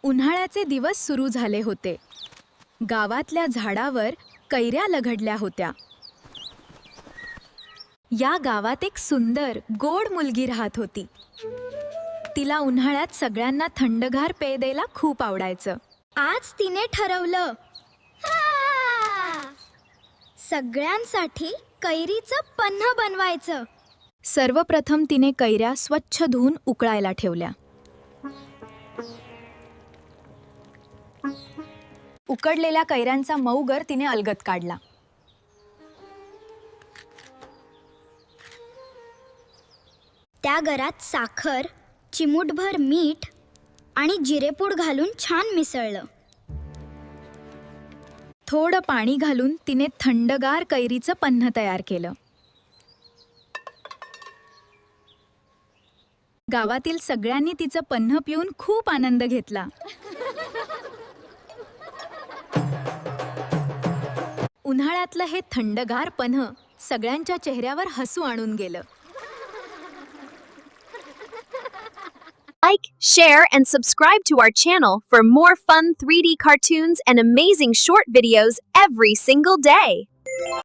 उन्हाळ्याचे दिवस सुरू झाले होते. गावातल्या झाडावर कैऱ्या लगडल्या होत्या. या गावात एक सुंदर गोड मुलगी राहत होती. तिला उन्हाळ्यात सगळ्यांना थंडगार पेय द्यायला खूप आवडायचं. आज तिने ठरवलं सगळ्यांसाठी कैरीचं पन्ह बनवायचं. सर्वप्रथम तिने कैऱ्या स्वच्छ धुवून उकळायला ठेवल्या. उकडलेल्या कैऱ्यांचा मऊ गर तिने अलगद काढला. त्या गरात साखर, चिमूटभर मीठ आणि जिरेपूड घालून छान मिसळलं. थोडं पाणी घालून तिने थंडगार कैरीचं पन्ह तयार केलं. गावातील सगळ्यांनी तिचं पन्ह पिऊन खूप आनंद घेतला. उन्हाळ्यातलं हे थंडगार पन्ह सगळ्यांच्या चेहऱ्यावर हसू आणून गेलं. Like, share, and subscribe to our channel for more fun 3D cartoons and amazing short videos every single day.